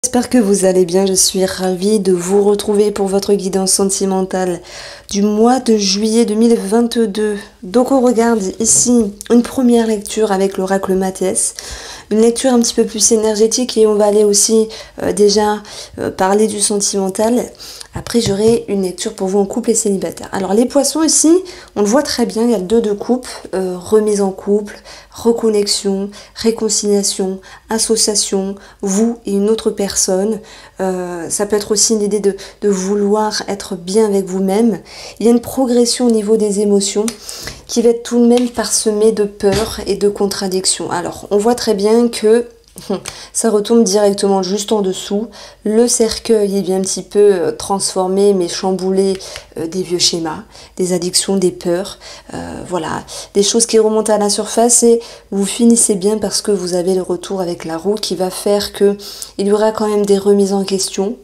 J'espère que vous allez bien, je suis ravie de vous retrouver pour votre guidance sentimentale du mois de juillet 2022. Donc on regarde ici une première lecture avec l'oracle Mathias, une lecture un petit peu plus énergétique et on va aller aussi déjà parler du sentimental. Après j'aurai une lecture pour vous en couple et célibataire. Alors les poissons ici, on le voit très bien, il y a le 2 de coupe, remise en couple, reconnexion, réconciliation, association, vous et une autre personne. Ça peut être aussi une idée de vouloir être bien avec vous-même. Il y a une progression au niveau des émotions qui va être tout de même parsemée de peur et de contradictions. Alors on voit très bien que ça retombe directement juste en dessous. Le cercueil, il vient un petit peu transformer mais chambouler des vieux schémas, des addictions, des peurs, voilà, des choses qui remontent à la surface et vous finissez bien parce que vous avez le retour avec la roue qui va faire que il y aura quand même des remises en question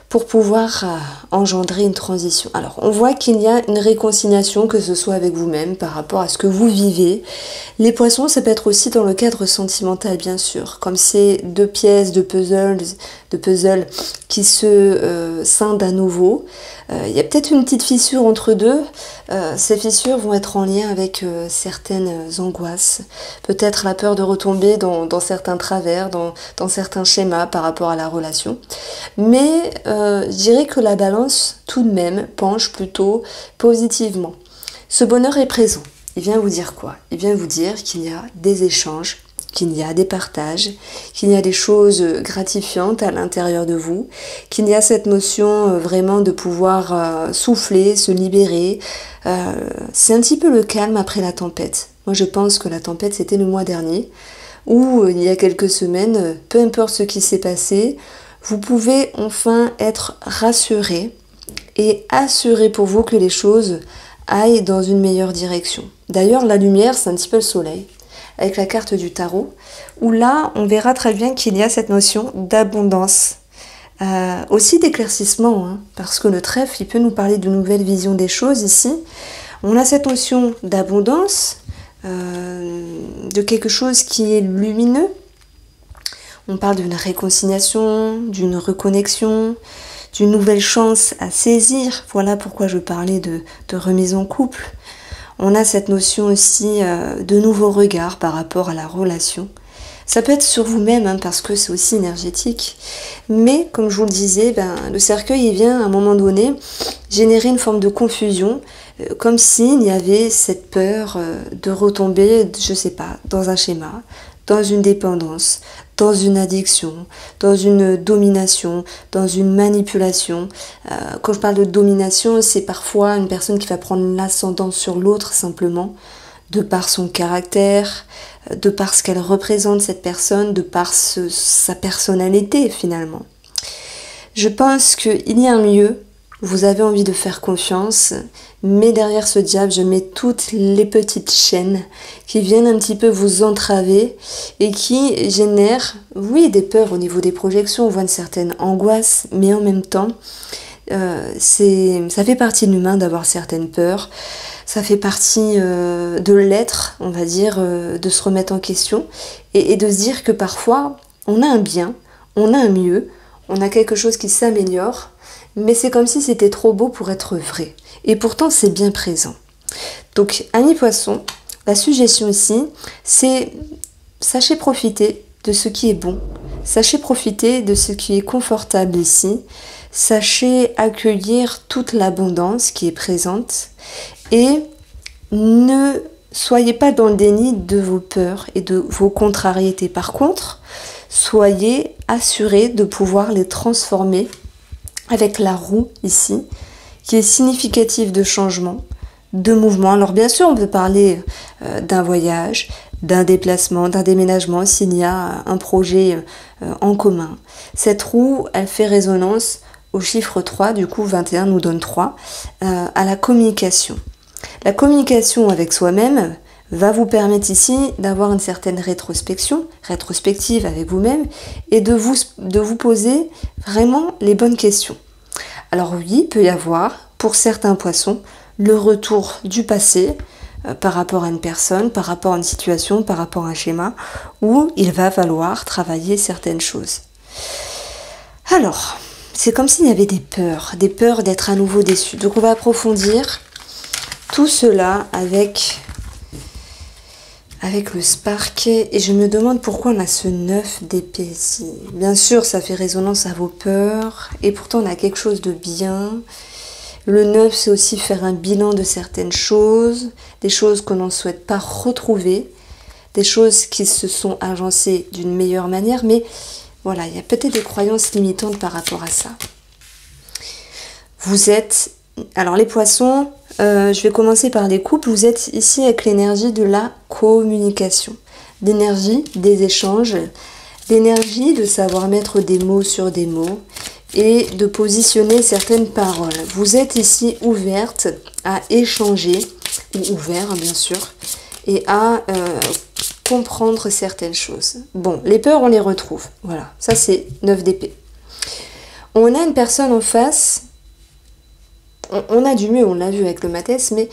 pour pouvoir engendrer une transition. Alors, on voit qu'il y a une réconciliation, que ce soit avec vous-même, par rapport à ce que vous vivez. Les poissons, ça peut être aussi dans le cadre sentimental, bien sûr, comme ces deux pièces de puzzle qui se scindent à nouveau. Il y a peut-être une petite fissure entre deux. Ces fissures vont être en lien avec certaines angoisses, peut-être la peur de retomber dans certains travers, dans certains schémas par rapport à la relation. Mais je dirais que la balance, tout de même, penche plutôt positivement. Ce bonheur est présent. Il vient vous dire quoi? Il vient vous dire qu'il y a des échanges, qu'il y a des partages, qu'il y a des choses gratifiantes à l'intérieur de vous, qu'il y a cette notion vraiment de pouvoir souffler, se libérer. C'est un petit peu le calme après la tempête. Moi, je pense que la tempête, c'était le mois dernier, où il y a quelques semaines, peu importe ce qui s'est passé, vous pouvez enfin être rassuré et assuré pour vous que les choses aillent dans une meilleure direction. D'ailleurs, la lumière, c'est un petit peu le soleil, avec la carte du tarot, où là, on verra très bien qu'il y a cette notion d'abondance, aussi d'éclaircissement, hein, parce que le trèfle, il peut nous parler de nouvelles visions des choses ici. On a cette notion d'abondance, de quelque chose qui est lumineux. On parle d'une réconciliation, d'une reconnexion, d'une nouvelle chance à saisir. Voilà pourquoi je parlais de remise en couple. On a cette notion aussi de nouveaux regards par rapport à la relation. Ça peut être sur vous-même, hein, parce que c'est aussi énergétique. Mais, comme je vous le disais, le cercueil, il vient à un moment donné générer une forme de confusion, comme s'il y avait cette peur de retomber, je sais pas, dans un schéma, dans une dépendance, dans une addiction, dans une domination, dans une manipulation. Quand je parle de domination, c'est parfois une personne qui va prendre l'ascendant sur l'autre simplement, de par son caractère, de par ce qu'elle représente cette personne, de par sa personnalité finalement. Je pense qu'il y a un lieu où vous avez envie de faire confiance, mais derrière ce diable, je mets toutes les petites chaînes qui viennent un petit peu vous entraver et qui génèrent, oui, des peurs au niveau des projections, on voit une certaine angoisse, mais en même temps, ça fait partie de l'humain d'avoir certaines peurs, ça fait partie de l'être, on va dire, de se remettre en question et de se dire que parfois, on a un bien, on a un mieux, on a quelque chose qui s'améliore, mais c'est comme si c'était trop beau pour être vrai. Et pourtant, c'est bien présent. Donc, amis poissons, la suggestion ici, c'est sachez profiter de ce qui est bon. Sachez profiter de ce qui est confortable ici. Sachez accueillir toute l'abondance qui est présente. Et ne soyez pas dans le déni de vos peurs et de vos contrariétés. Par contre, soyez assurés de pouvoir les transformer avec la roue ici, qui est significative de changement, de mouvement. Alors bien sûr, on peut parler d'un voyage, d'un déplacement, d'un déménagement, s'il y a un projet en commun. Cette roue, elle fait résonance au chiffre 3, du coup 21 nous donne 3, à la communication. La communication avec soi-même va vous permettre ici d'avoir une certaine rétrospective avec vous-même et de vous poser vraiment les bonnes questions. Alors oui, il peut y avoir, pour certains poissons, le retour du passé par rapport à une personne, par rapport à une situation, par rapport à un schéma, où il va falloir travailler certaines choses. Alors, c'est comme s'il y avait des peurs d'être à nouveau déçu. Donc on va approfondir tout cela avec le spark. Et je me demande pourquoi on a ce 9 d'épée ici. Bien sûr, ça fait résonance à vos peurs. Et pourtant, on a quelque chose de bien. Le 9, c'est aussi faire un bilan de certaines choses. Des choses qu'on ne souhaite pas retrouver. Des choses qui se sont agencées d'une meilleure manière. Mais voilà, il y a peut-être des croyances limitantes par rapport à ça. Vous êtes... Alors les poissons, je vais commencer par les couples. Vous êtes ici avec l'énergie de la communication. L'énergie des échanges. L'énergie de savoir mettre des mots sur des mots. Et de positionner certaines paroles. Vous êtes ici ouverte à échanger. Ou ouvert, bien sûr. Et à... comprendre certaines choses. Bon, les peurs, on les retrouve. Voilà, ça c'est 9 d'épée. On a une personne en face, on a du mieux, on l'a vu avec le Matès, mais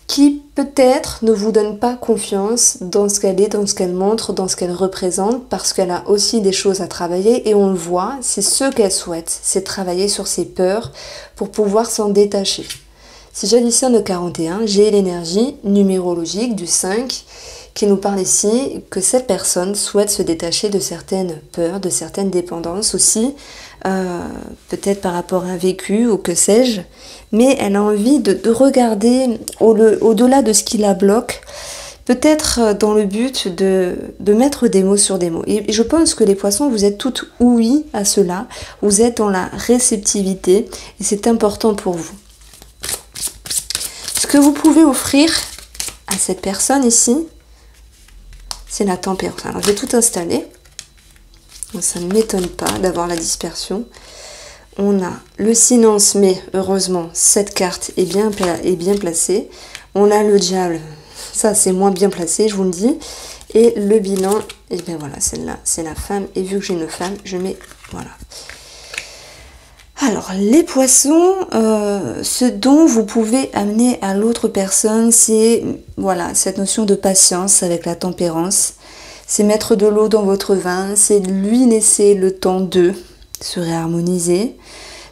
qui peut-être ne vous donne pas confiance dans ce qu'elle est, dans ce qu'elle montre, dans ce qu'elle représente, parce qu'elle a aussi des choses à travailler, et on le voit, c'est ce qu'elle souhaite, c'est travailler sur ses peurs pour pouvoir s'en détacher. Si j'additionne le 41, j'ai l'énergie numérologique du 5, qui nous parle ici que cette personne souhaite se détacher de certaines peurs, de certaines dépendances aussi, peut-être par rapport à un vécu ou que sais-je, mais elle a envie de regarder au-delà de ce qui la bloque, peut-être dans le but de mettre des mots sur des mots. Et je pense que les poissons, vous êtes toutes oui à cela, vous êtes dans la réceptivité et c'est important pour vous. Ce que vous pouvez offrir à cette personne ici, c'est la tempérance. Alors, je vais tout installer. Ça ne m'étonne pas d'avoir la dispersion. On a le silence, mais heureusement, cette carte est bien placée. On a le diable. Ça, c'est moins bien placé, je vous le dis. Et le bilan, et bien voilà, celle-là, c'est la femme. Et vu que j'ai une femme, je mets... Voilà. Alors, les poissons, ce dont vous pouvez amener à l'autre personne, c'est voilà, cette notion de patience avec la tempérance. C'est mettre de l'eau dans votre vin, c'est lui laisser le temps de se réharmoniser.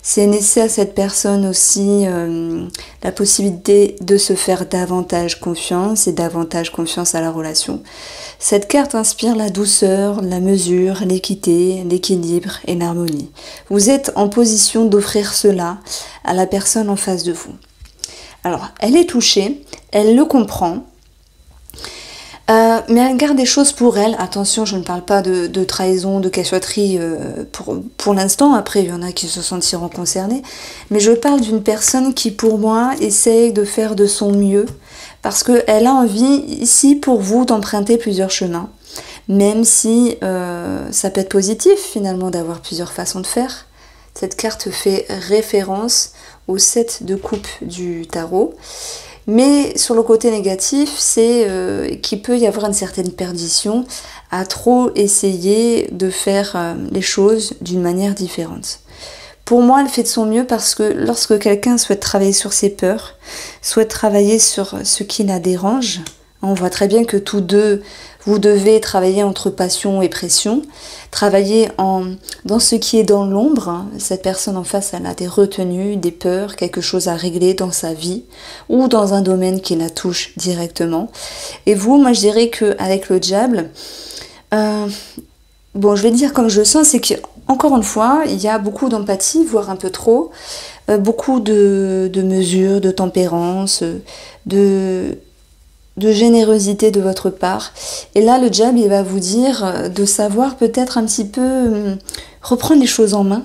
C'est laisser à cette personne aussi la possibilité de se faire davantage confiance et davantage confiance à la relation. Cette carte inspire la douceur, la mesure, l'équité, l'équilibre et l'harmonie. Vous êtes en position d'offrir cela à la personne en face de vous. Alors, elle est touchée, elle le comprend, mais elle garde des choses pour elle. Attention, je ne parle pas de trahison, de cachotterie pour l'instant. Après, il y en a qui se sentiront concernés. Mais je parle d'une personne qui, pour moi, essaye de faire de son mieux. Parce qu'elle a envie, ici, pour vous, d'emprunter plusieurs chemins. Même si ça peut être positif, finalement, d'avoir plusieurs façons de faire. Cette carte fait référence au 7 de coupe du tarot. Mais sur le côté négatif, c'est qu'il peut y avoir une certaine perdition à trop essayer de faire les choses d'une manière différente. Pour moi, elle fait de son mieux parce que lorsque quelqu'un souhaite travailler sur ses peurs, souhaite travailler sur ce qui la dérange, on voit très bien que tous deux, vous devez travailler entre passion et pression, travailler dans ce qui est dans l'ombre. Cette personne en face, elle a des retenues, des peurs, quelque chose à régler dans sa vie ou dans un domaine qui la touche directement. Et vous, moi je dirais qu'avec le diable, bon, je vais dire comme je le sens, c'est qu'encore une fois, il y a beaucoup d'empathie, voire un peu trop, beaucoup de mesures, de tempérance, de générosité de votre part. Et là, le diable, il va vous dire de savoir peut-être un petit peu reprendre les choses en main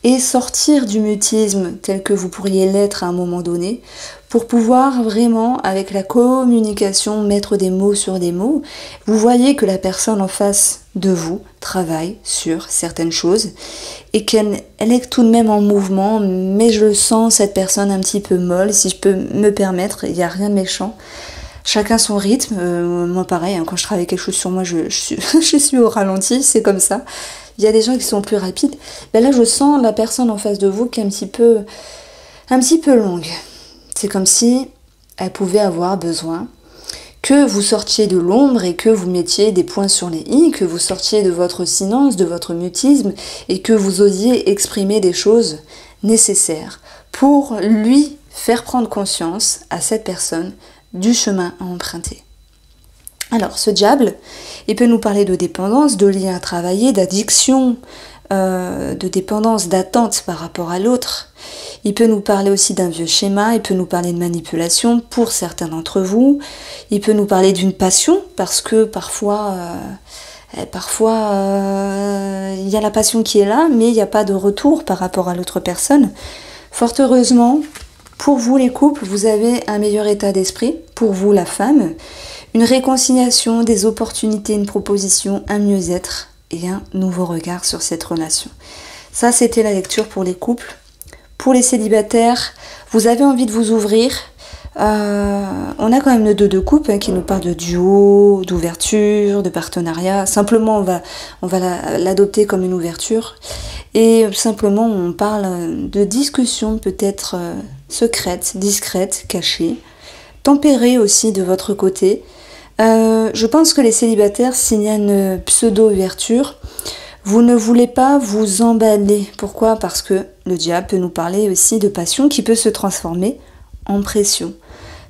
et sortir du mutisme tel que vous pourriez l'être à un moment donné pour pouvoir vraiment, avec la communication, mettre des mots sur des mots. Vous voyez que la personne en face de vous travaille sur certaines choses et qu'elle est tout de même en mouvement, mais je sens cette personne un petit peu molle, si je peux me permettre, il n'y a rien de méchant. Chacun son rythme, moi pareil, hein, quand je travaille quelque chose sur moi, je suis au ralenti, c'est comme ça. Il y a des gens qui sont plus rapides. Ben là, je sens la personne en face de vous qui est un petit peu longue. C'est comme si elle pouvait avoir besoin que vous sortiez de l'ombre et que vous mettiez des points sur les i, que vous sortiez de votre silence, de votre mutisme et que vous osiez exprimer des choses nécessaires pour lui faire prendre conscience à cette personne du chemin à emprunter. Alors ce diable, il peut nous parler de dépendance, de lien à travailler, d'addiction, de dépendance, d'attente par rapport à l'autre. Il peut nous parler aussi d'un vieux schéma, il peut nous parler de manipulation pour certains d'entre vous. Il peut nous parler d'une passion parce que parfois il y a la passion qui est là, mais il n'y a pas de retour par rapport à l'autre personne. Fort heureusement, pour vous les couples, vous avez un meilleur état d'esprit, pour vous la femme, une réconciliation, des opportunités, une proposition, un mieux-être et un nouveau regard sur cette relation. Ça, c'était la lecture pour les couples. Pour les célibataires, vous avez envie de vous ouvrir. On a quand même le 2 de coupe qui nous parle de duo, d'ouverture, de partenariat. Simplement, on va l'adopter comme une ouverture. Et simplement, on parle de discussions peut-être secrètes, discrètes, cachées. Tempérées aussi de votre côté. Je pense que les célibataires, s'il y a une pseudo-ouverture, vous ne voulez pas vous emballer. Pourquoi? Parce que le diable peut nous parler aussi de passion qui peut se transformer en pression.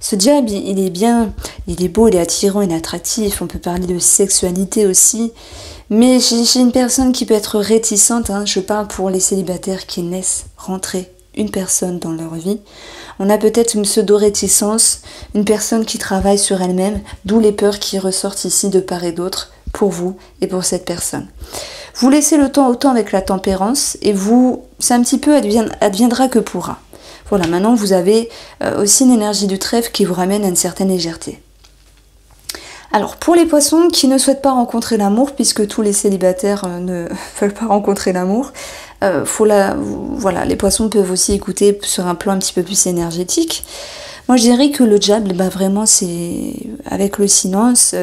Ce diable, il est bien, il est beau, il est attirant, il est attractif. On peut parler de sexualité aussi. Mais j'ai une personne qui peut être réticente. Je parle pour les célibataires qui laissent rentrer une personne dans leur vie. On a peut-être une pseudo-réticence, une personne qui travaille sur elle-même, d'où les peurs qui ressortent ici de part et d'autre pour vous et pour cette personne. Vous laissez le temps autant avec la tempérance et vous, c'est un petit peu adviendra que pourra. Voilà, maintenant vous avez aussi une énergie du trèfle qui vous ramène à une certaine légèreté. Alors pour les poissons qui ne souhaitent pas rencontrer l'amour, puisque tous les célibataires ne veulent pas rencontrer l'amour, voilà, les poissons peuvent aussi écouter sur un plan un petit peu plus énergétique. Moi je dirais que le diable, vraiment c'est avec le silence,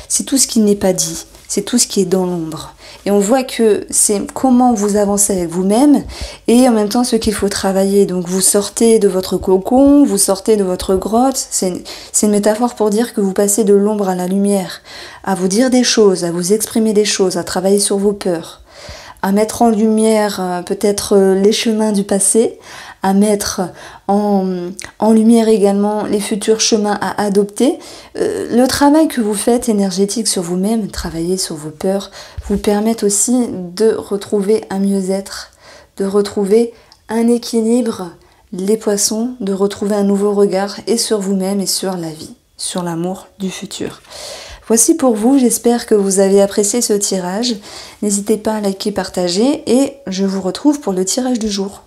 c'est tout ce qui n'est pas dit, c'est tout ce qui est dans l'ombre. Et on voit que c'est comment vous avancez avec vous-même et en même temps ce qu'il faut travailler. Donc vous sortez de votre cocon, vous sortez de votre grotte. C'est une métaphore pour dire que vous passez de l'ombre à la lumière, à vous dire des choses, à vous exprimer des choses, à travailler sur vos peurs, à mettre en lumière peut-être les chemins du passé, à mettre en lumière également les futurs chemins à adopter. Le travail que vous faites énergétique sur vous-même, travailler sur vos peurs, vous permet aussi de retrouver un mieux-être, de retrouver un équilibre, les poissons, de retrouver un nouveau regard et sur vous-même et sur la vie, sur l'amour du futur. Voici pour vous, j'espère que vous avez apprécié ce tirage. N'hésitez pas à liker, partager et je vous retrouve pour le tirage du jour.